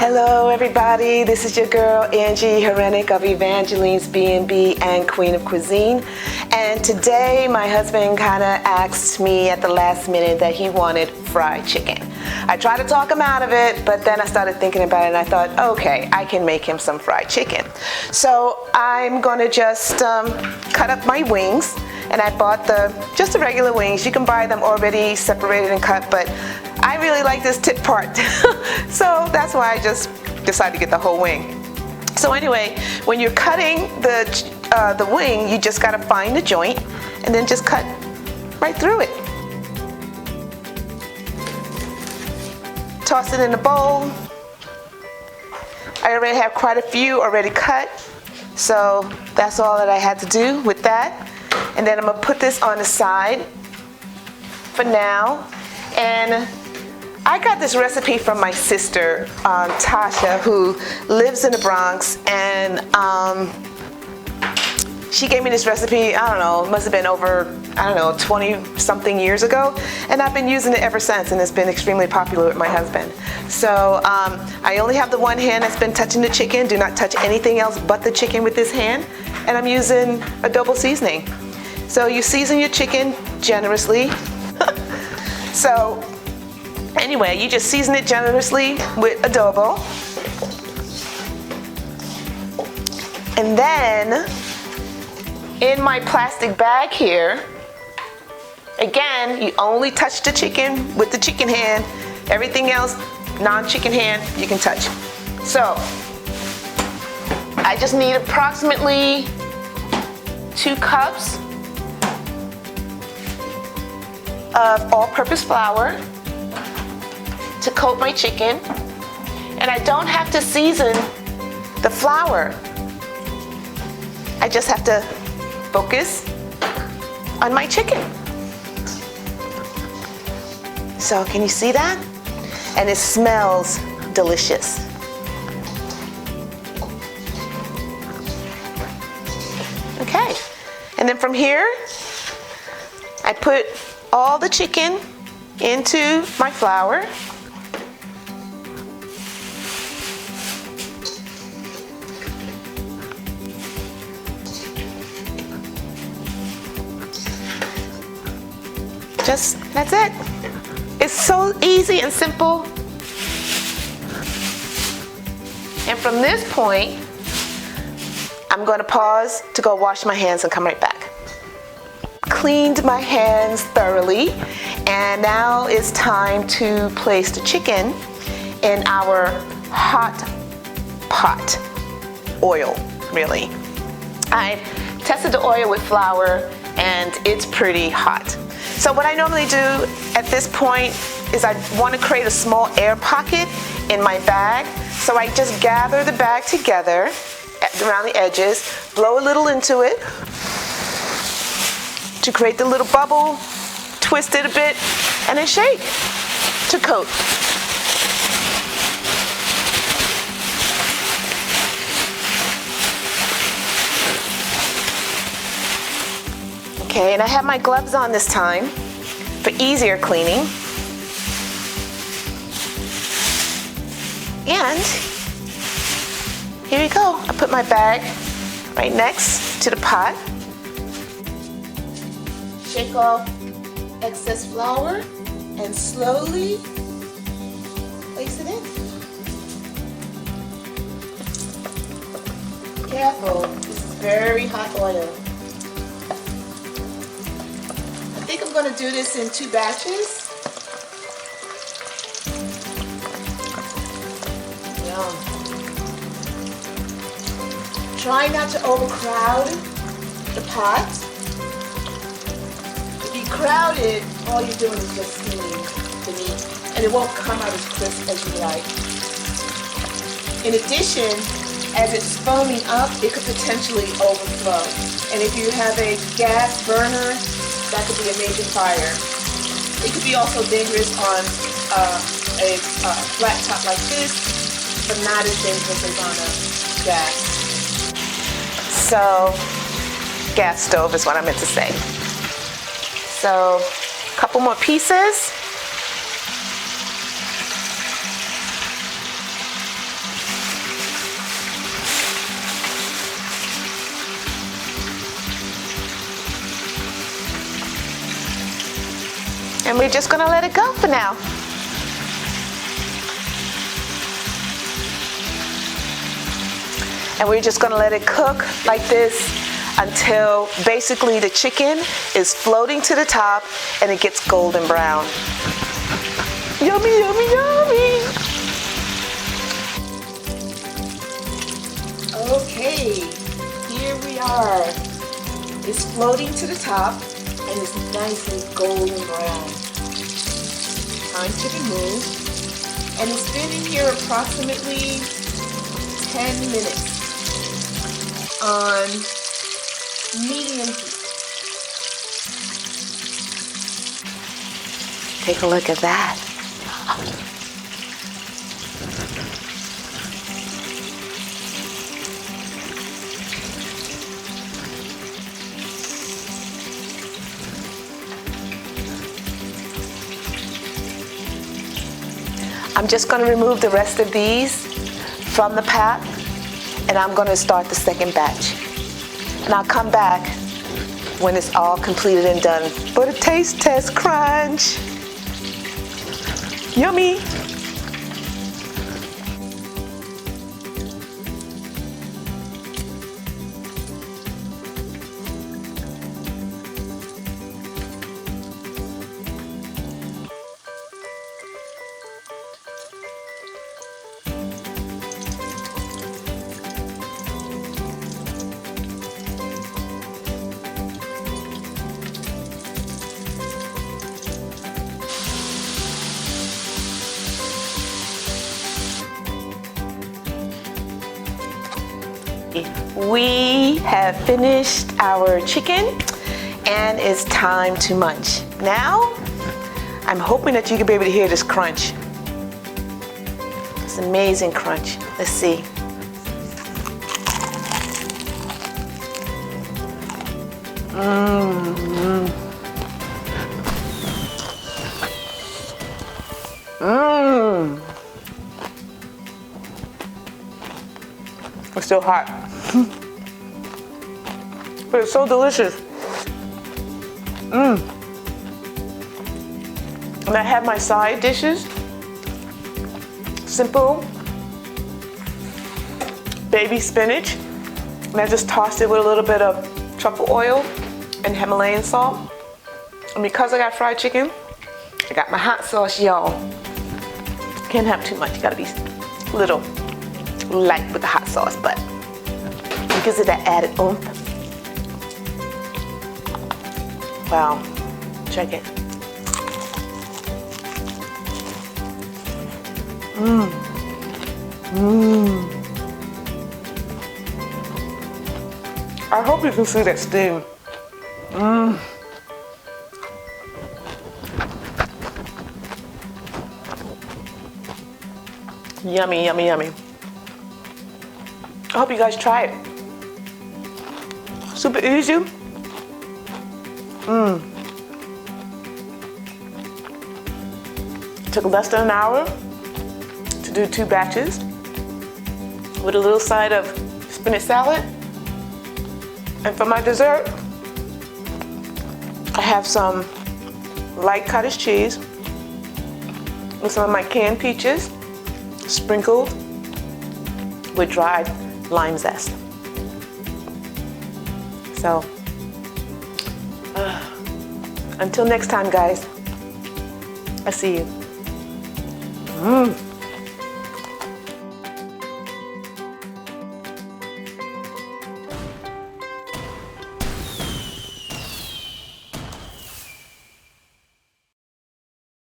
Hello everybody, this is your girl Ange of Evangeline's B&B and Queen of Cuisine, and today my husband kind of asked me at the last minute that he wanted fried chicken. I tried to talk him out of it, but then I started thinking about it and I thought, okay, I can make him some fried chicken. So I'm going to just cut up my wings, and I bought just the regular wings. You can buy them already separated and cut, but I really like this tip part. So that's why I just decided to get the whole wing. So anyway, when you're cutting the wing, you just gotta find the joint and then just cut right through it. Toss it in a bowl. I already have quite a few already cut, so that's all that I had to do with that. And then I'm gonna put this on the side for now. And I got this recipe from my sister, Tasha, who lives in the Bronx, and she gave me this recipe, I don't know, it must have been over, 20-something years ago, and I've been using it ever since, and it's been extremely popular with my husband. So I only have the one hand that's been touching the chicken. Do not touch anything else but the chicken with this hand, and I'm using adobo seasoning. So you season your chicken generously. So anyway, you just season it generously with adobo. And then in my plastic bag here, again, you only touch the chicken with the chicken hand. Everything else, non-chicken hand, you can touch. So I just need approximately 2 cups of all-purpose flour to coat my chicken, and I don't have to season the flour. I just have to focus on my chicken. So can you see that? And it smells delicious. Okay, and then from here I put all the chicken into my flour. That's it. It's so easy and simple. And from this point, I'm going to pause to go wash my hands and come right back. Cleaned my hands thoroughly, and now it's time to place the chicken in our hot pot oil, really. I tested the oil with flour and it's pretty hot. So what I normally do at this point is I want to create a small air pocket in my bag. So I just gather the bag together around the edges, blow a little into it to create the little bubble, twist it a bit, and then shake to coat. Okay, and I have my gloves on this time for easier cleaning. And here we go. I put my bag right next to the pot. Shake off excess flour and slowly place it in. Careful, this is very hot oil. I think I'm going to do this in 2 batches. Yum. Try not to overcrowd the pot. If you crowd it, all you're doing is just steaming the meat, and it won't come out as crisp as you like. In addition, as it's foaming up, it could potentially overflow. And if you have a gas burner, that could be a major fire. It could be also dangerous on a flat top like this, but not as dangerous as on a gas. So, gas stove is what I meant to say. So, a couple more pieces. And we're just gonna let it go for now. And we're just gonna let it cook like this until basically the chicken is floating to the top and it gets golden brown. Yummy, yummy, yummy. Okay, here we are. It's floating to the top and it's nice and golden brown. Time to remove. And it's been in here approximately 10 minutes on medium heat. Take a look at that. I'm just going to remove the rest of these from the pot, and I'm going to start the second batch. And I'll come back when it's all completed and done for the taste test crunch. Yummy! We have finished our chicken and it's time to munch. Now, I'm hoping that you can be able to hear this crunch. It's an amazing crunch. Let's see. It's still hot. But it's so delicious. And I have my side dishes. Simple baby spinach. And I just tossed it with a little bit of truffle oil and Himalayan salt. And because I got fried chicken, I got my hot sauce, y'all. Can't have too much. You gotta be a little light with the hot sauce, but it gives it that added oomph. Wow, check it. I hope you can see that steam. Yummy, yummy, yummy. I hope you guys try it. Super easy. Took less than an hour to do 2 batches with a little side of spinach salad. And for my dessert, I have some light cottage cheese with some of my canned peaches sprinkled with dried lime zest. So, until next time, guys, I see you.